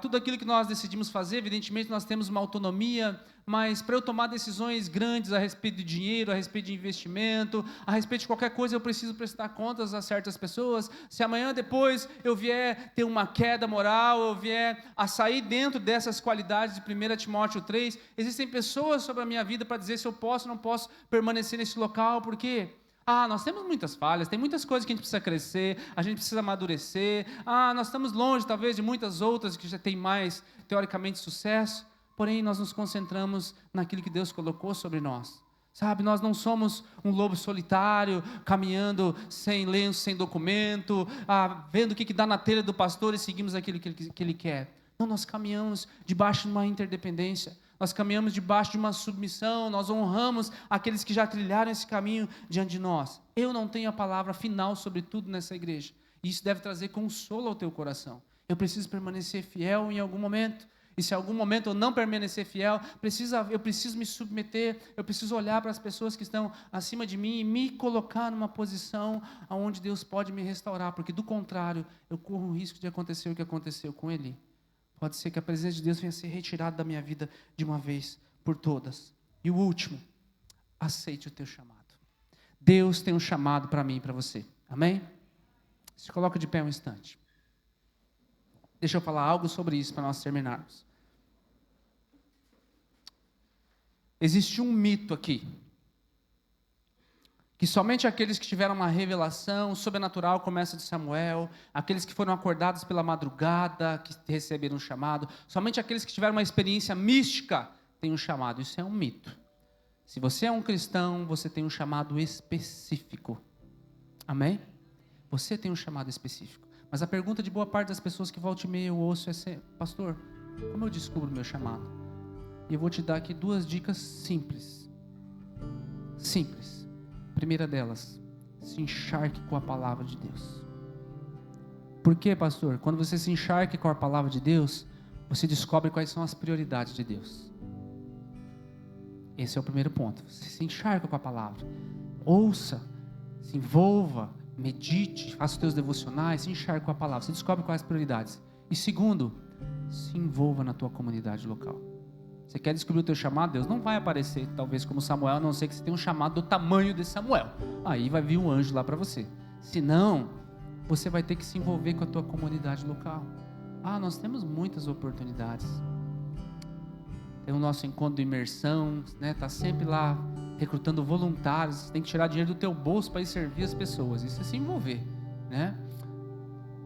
tudo aquilo que nós decidimos fazer, evidentemente nós temos uma autonomia, mas para eu tomar decisões grandes a respeito de dinheiro, a respeito de investimento, a respeito de qualquer coisa, eu preciso prestar contas a certas pessoas. Se amanhã depois eu vier ter uma queda moral, eu vier a sair dentro dessas qualidades de 1 Timóteo 3, existem pessoas sobre a minha vida para dizer se eu posso ou não posso permanecer nesse local, por quê? Nós temos muitas falhas, tem muitas coisas que a gente precisa crescer, a gente precisa amadurecer, nós estamos longe talvez de muitas outras que já têm mais, teoricamente, sucesso, porém nós nos concentramos naquilo que Deus colocou sobre nós. Sabe, nós não somos um lobo solitário, caminhando sem lenço, sem documento, vendo o que dá na telha do pastor e seguimos aquilo que ele quer. Não, nós caminhamos debaixo de uma interdependência, nós caminhamos debaixo de uma submissão, nós honramos aqueles que já trilharam esse caminho diante de nós. Eu não tenho a palavra final sobre tudo nessa igreja, e isso deve trazer consolo ao teu coração. Eu preciso permanecer fiel em algum momento, e se em algum momento eu não permanecer fiel, eu preciso me submeter, eu preciso olhar para as pessoas que estão acima de mim e me colocar numa posição onde Deus pode me restaurar, porque do contrário, eu corro o risco de acontecer o que aconteceu com Eli. Pode ser que a presença de Deus venha a ser retirada da minha vida de uma vez por todas. E o último, aceite o teu chamado. Deus tem um chamado para mim e para você. Amém? Se coloca de pé um instante. Deixa eu falar algo sobre isso para nós terminarmos. Existe um mito aqui, que somente aqueles que tiveram uma revelação sobrenatural, como essa de Samuel, aqueles que foram acordados pela madrugada, que receberam um chamado, somente aqueles que tiveram uma experiência mística têm um chamado. Isso é um mito. Se você é um cristão, você tem um chamado específico. Amém? Você tem um chamado específico. Mas a pergunta de boa parte das pessoas que volta e meia eu ouço é: pastor, como eu descubro o meu chamado? E eu vou te dar aqui 2 dicas simples. Simples. Primeira delas, se encharque com a palavra de Deus. Por quê, pastor? Quando você se encharque com a palavra de Deus, você descobre quais são as prioridades de Deus. Esse é o primeiro ponto. Você se encharca com a palavra. Ouça, se envolva, medite, faça os teus devocionais, se encharque com a palavra. Você descobre quais as prioridades. E segundo, se envolva na tua comunidade local. Você quer descobrir o teu chamado? Deus não vai aparecer, talvez como Samuel, a não ser que você tenha um chamado do tamanho de Samuel. Aí vai vir um anjo lá para você. Se não, você vai ter que se envolver com a tua comunidade local. Nós temos muitas oportunidades. Tem o nosso encontro de imersão, né? Tá sempre lá recrutando voluntários. Você tem que tirar dinheiro do teu bolso para ir servir as pessoas. Isso é se envolver, né?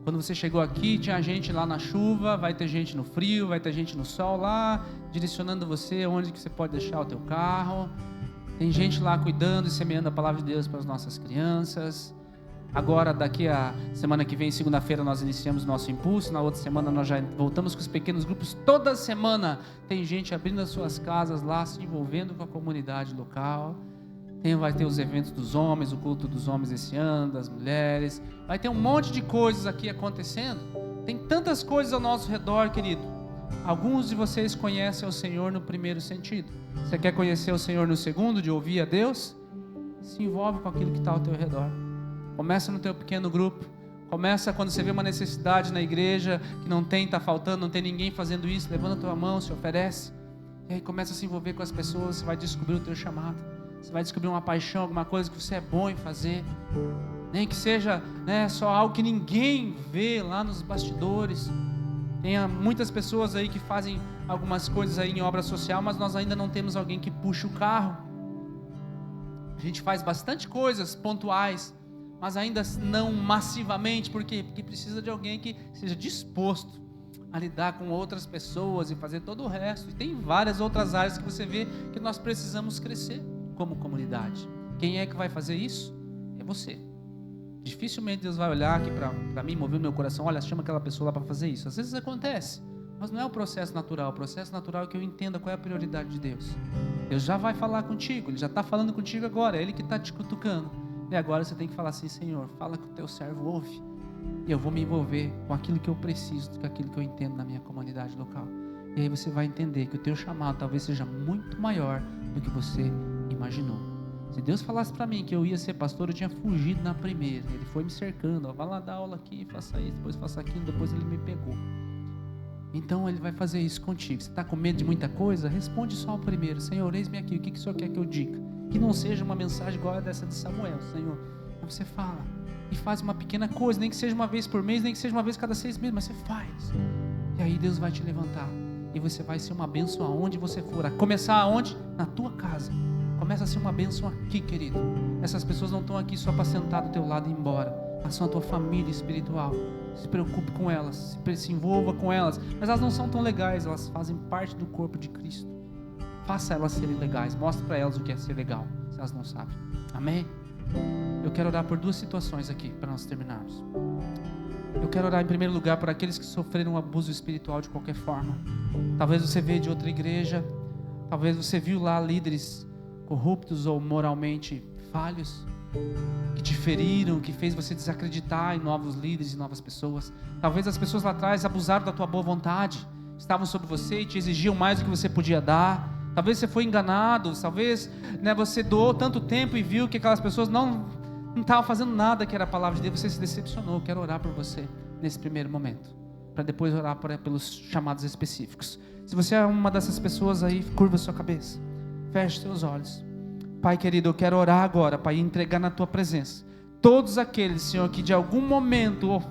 Quando você chegou aqui, tinha gente lá na chuva, vai ter gente no frio, vai ter gente no sol lá, direcionando você onde que você pode deixar o teu carro. Tem gente lá cuidando e semeando a palavra de Deus para as nossas crianças. Agora, daqui a semana que vem, segunda-feira, nós iniciamos nosso impulso. Na outra semana nós já voltamos com os pequenos grupos. Toda semana tem gente abrindo as suas casas lá, se envolvendo com a comunidade local. Vai ter os eventos dos homens, o culto dos homens esse ano, das mulheres. Vai ter um monte de coisas aqui acontecendo. Tem tantas coisas ao nosso redor, querido. Alguns de vocês conhecem o Senhor no primeiro sentido. Você quer conhecer o Senhor no segundo, de ouvir a Deus? Se envolve com aquilo que está ao teu redor. Começa no teu pequeno grupo. Começa quando você vê uma necessidade na igreja, que não tem, está faltando, não tem ninguém fazendo isso. Levanta a tua mão, se oferece. E aí começa a se envolver com as pessoas. Você vai descobrir o teu chamado. Você vai descobrir uma paixão, alguma coisa que você é bom em fazer. Nem que seja, só algo que ninguém vê lá nos bastidores. Tem muitas pessoas aí que fazem algumas coisas aí em obra social, mas nós ainda não temos alguém que puxa o carro. A gente faz bastante coisas pontuais, mas ainda não massivamente. Por quê? Porque precisa de alguém que seja disposto a lidar com outras pessoas e fazer todo o resto. E tem várias outras áreas que você vê que nós precisamos crescer como comunidade. Quem é que vai fazer isso? É você. Dificilmente Deus vai olhar aqui para mim, mover o meu coração, olha, chama aquela pessoa lá para fazer isso. Às vezes acontece, mas não é o processo natural. O processo natural é que eu entenda qual é a prioridade de Deus. Deus já vai falar contigo, Ele já está falando contigo agora, é Ele que está te cutucando. E agora você tem que falar assim: Senhor, fala que o teu servo ouve, e eu vou me envolver com aquilo que eu preciso, com aquilo que eu entendo na minha comunidade local. E aí você vai entender que o teu chamado talvez seja muito maior do que você imaginou. Se Deus falasse para mim que eu ia ser pastor, eu tinha fugido na primeira. Ele foi me cercando, vai lá dar aula aqui, faça isso, depois faça aquilo, depois Ele me pegou. Então Ele vai fazer isso contigo. Você está com medo de muita coisa? Responde só o primeiro: Senhor, eis-me aqui, o que o Senhor quer que eu diga? Que não seja uma mensagem igual a dessa de Samuel. Senhor, você fala e faz uma pequena coisa, nem que seja uma vez por mês, nem que seja uma vez cada 6 meses, mas você faz. E aí Deus vai te levantar e você vai ser uma bênção aonde você for. A começar aonde? Na tua casa. Começa a ser uma bênção aqui, querido. Essas pessoas não estão aqui só para sentar do teu lado e ir embora. Elas são a tua família espiritual. Se preocupe com elas, se envolva com elas. Mas elas não são tão legais, elas fazem parte do corpo de Cristo. Faça elas serem legais, mostre para elas o que é ser legal, se elas não sabem. Amém? Eu quero orar por 2 situações aqui, para nós terminarmos. Eu quero orar em primeiro lugar por aqueles que sofreram um abuso espiritual de qualquer forma. Talvez você veio de outra igreja, talvez você viu lá líderes corruptos ou moralmente falhos, que te feriram, que fez você desacreditar em novos líderes e novas pessoas. Talvez as pessoas lá atrás abusaram da tua boa vontade, estavam sobre você e te exigiam mais do que você podia dar. Talvez você foi enganado, talvez você doou tanto tempo e viu que aquelas pessoas não estavam fazendo nada que era a palavra de Deus, você se decepcionou. Eu quero orar por você nesse primeiro momento, para depois orar pelos chamados específicos. Se você é uma dessas pessoas aí, curva sua cabeça, feche seus olhos. Pai querido, eu quero orar agora, Pai, e entregar na tua presença todos aqueles, Senhor, que de algum momento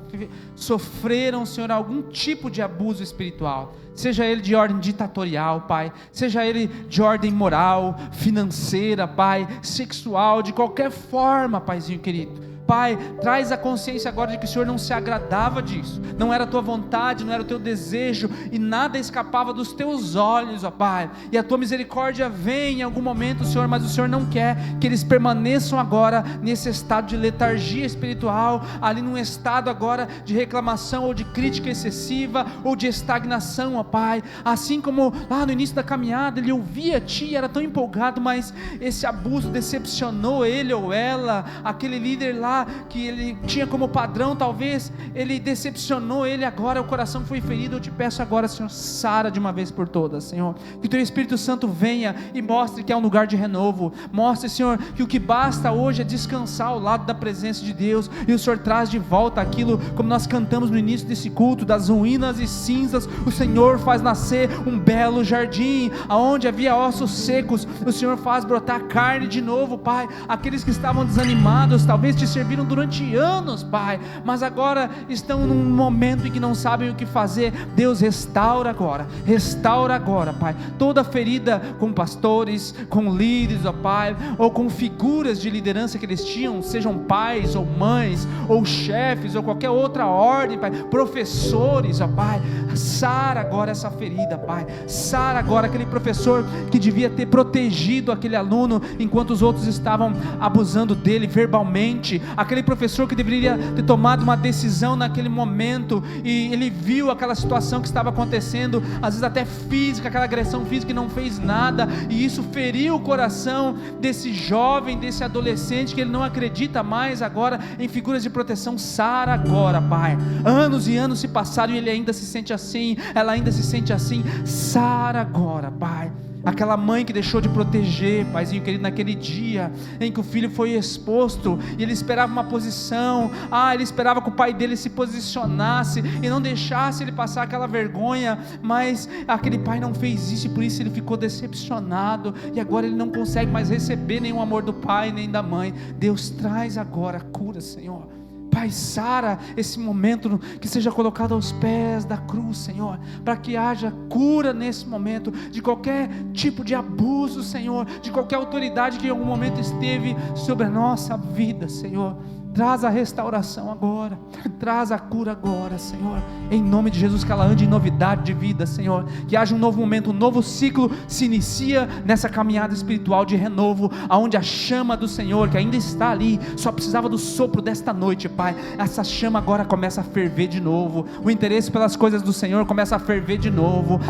sofreram, Senhor, algum tipo de abuso espiritual, seja ele de ordem ditatorial, Pai, seja ele de ordem moral, financeira, Pai, sexual, de qualquer forma, Paizinho querido. Pai, traz a consciência agora de que o Senhor não se agradava disso, não era a tua vontade, não era o teu desejo, e nada escapava dos teus olhos, ó Pai, e a tua misericórdia vem em algum momento, Senhor, mas o Senhor não quer que eles permaneçam agora nesse estado de letargia espiritual, ali num estado agora de reclamação, ou de crítica excessiva, ou de estagnação, ó Pai. Assim como lá no início da caminhada, ele ouvia Ti, era tão empolgado, mas esse abuso decepcionou ele ou ela, aquele líder lá, que ele tinha como padrão, talvez ele decepcionou ele, agora o coração foi ferido. Eu te peço agora, Senhor, sara de uma vez por todas, Senhor, que o teu Espírito Santo venha e mostre que é um lugar de renovo, mostre, Senhor, que o que basta hoje é descansar ao lado da presença de Deus, e o Senhor traz de volta aquilo, como nós cantamos no início desse culto, das ruínas e cinzas, o Senhor faz nascer um belo jardim, aonde havia ossos secos, o Senhor faz brotar carne de novo, Pai. Aqueles que estavam desanimados, talvez te serviam serviram durante anos, Pai, mas agora estão num momento em que não sabem o que fazer. Deus, restaura agora, Pai, toda ferida com pastores, com líderes, ó Pai, ou com figuras de liderança que eles tinham, sejam pais ou mães, ou chefes, ou qualquer outra ordem, Pai, professores, ó Pai. Sara agora essa ferida, Pai. Sara agora aquele professor que devia ter protegido aquele aluno enquanto os outros estavam abusando dele verbalmente, aquele professor que deveria ter tomado uma decisão naquele momento, e ele viu aquela situação que estava acontecendo, às vezes até física, aquela agressão física, e não fez nada, e isso feriu o coração desse jovem, desse adolescente, que ele não acredita mais agora em figuras de proteção. Sara agora, Pai, anos e anos se passaram e ele ainda se sente assim, ela ainda se sente assim. Sara agora, Pai, aquela mãe que deixou de proteger, Paizinho querido, naquele dia em que o filho foi exposto, e ele esperava uma posição, ele esperava que o pai dele se posicionasse, e não deixasse ele passar aquela vergonha, mas aquele pai não fez isso, e por isso ele ficou decepcionado, e agora ele não consegue mais receber nenhum amor do pai, nem da mãe. Deus, traz agora cura, Senhor. Pai, sara esse momento, que seja colocado aos pés da cruz, Senhor, para que haja cura nesse momento, de qualquer tipo de abuso, Senhor, de qualquer autoridade que em algum momento esteve sobre a nossa vida, Senhor. Traz a restauração agora, traz a cura agora, Senhor, em nome de Jesus, que ela ande em novidade de vida, Senhor, que haja um novo momento, um novo ciclo se inicia nessa caminhada espiritual de renovo, aonde a chama do Senhor, que ainda está ali, só precisava do sopro desta noite, Pai, essa chama agora começa a ferver de novo, o interesse pelas coisas do Senhor começa a ferver de novo,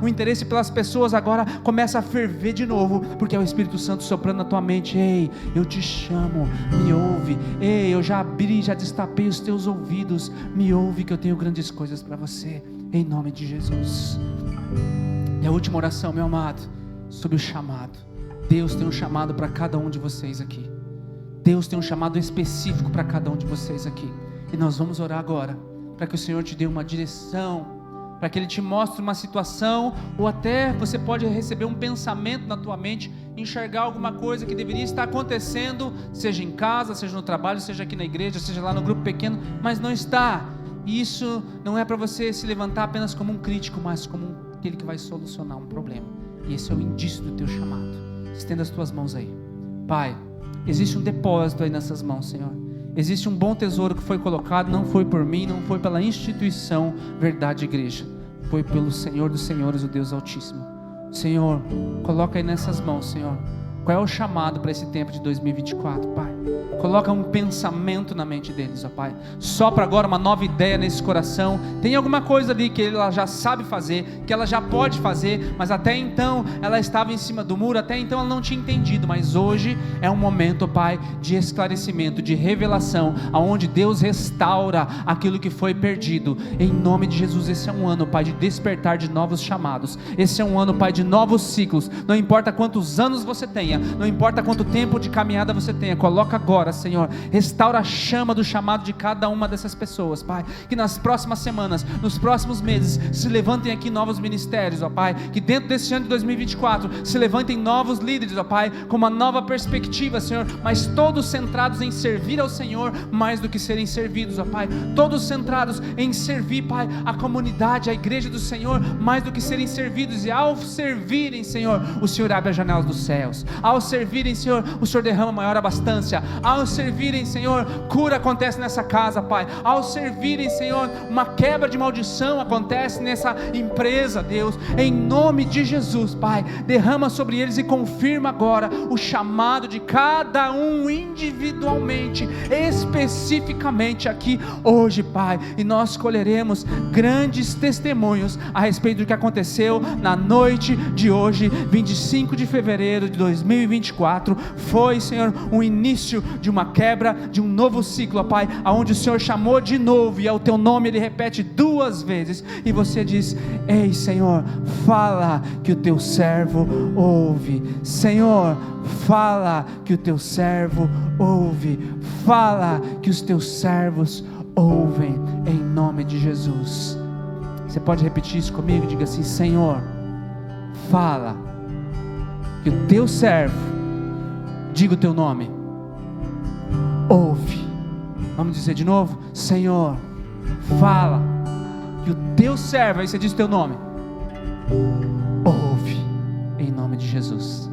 o interesse pelas pessoas agora começa a ferver de novo, porque é o Espírito Santo soprando na tua mente. Ei, eu te chamo, me ouve. Ei, eu já abri, já destapei os teus ouvidos, me ouve, que eu tenho grandes coisas para você, em nome de Jesus. E a última oração, meu amado, sobre o chamado. Deus tem um chamado para cada um de vocês aqui. Deus tem um chamado específico para cada um de vocês aqui, e nós vamos orar agora, para que o Senhor te dê uma direção, para que Ele te mostre uma situação, ou até você pode receber um pensamento na tua mente, enxergar alguma coisa que deveria estar acontecendo, seja em casa, seja no trabalho, seja aqui na igreja, seja lá no grupo pequeno, mas não está. E isso não é para você se levantar apenas como um crítico, mas como aquele que vai solucionar um problema, e esse é o indício do teu chamado. Estenda as tuas mãos aí. Pai, existe um depósito aí nessas mãos, Senhor. Existe um bom tesouro que foi colocado, não foi por mim, não foi pela instituição Verdade Igreja, foi pelo Senhor dos Senhores, o Deus Altíssimo. Senhor, coloca aí nessas mãos, Senhor, qual é o chamado para esse tempo de 2024, Pai? Coloca um pensamento na mente deles, ó Pai. Sopra agora uma nova ideia nesse coração. Tem alguma coisa ali que ela já sabe fazer, que ela já pode fazer, mas até então ela estava em cima do muro, até então ela não tinha entendido, mas hoje é um momento, Pai, de esclarecimento, de revelação, aonde Deus restaura aquilo que foi perdido. Em nome de Jesus, esse é um ano, Pai, de despertar de novos chamados. Esse é um ano, Pai, de novos ciclos. Não importa quantos anos você tenha, não importa quanto tempo de caminhada você tenha, coloca agora, Senhor, restaura a chama do chamado de cada uma dessas pessoas, Pai, que nas próximas semanas, nos próximos meses, se levantem aqui novos ministérios, ó Pai, que dentro desse ano de 2024, se levantem novos líderes, ó Pai, com uma nova perspectiva, Senhor, mas todos centrados em servir ao Senhor, mais do que serem servidos, ó Pai, todos centrados em servir, Pai, a comunidade, a igreja do Senhor, mais do que serem servidos, e ao servirem, Senhor, o Senhor abre as janelas dos céus, ao servirem, Senhor, o Senhor derrama maior abastança, ao servirem, Senhor, cura acontece nessa casa, Pai, ao servirem, Senhor, uma quebra de maldição acontece nessa empresa, Deus, em nome de Jesus, Pai, derrama sobre eles e confirma agora o chamado de cada um individualmente, especificamente aqui hoje, Pai, e nós colheremos grandes testemunhos a respeito do que aconteceu na noite de hoje, 25 de fevereiro de 2024, foi, Senhor, um início de uma quebra, de um novo ciclo, ó Pai, aonde o Senhor chamou de novo, e é o teu nome, Ele repete 2 vezes, e você diz: ei, Senhor, fala que o teu servo ouve. Senhor, fala que o teu servo ouve. Fala que os teus servos ouvem, em nome de Jesus. Você pode repetir isso comigo? Diga assim: Senhor, fala que o teu servo, diga o teu nome, ouve. Vamos dizer de novo? Senhor, fala, que o teu servo, aí você diz o teu nome, ouve, em nome de Jesus.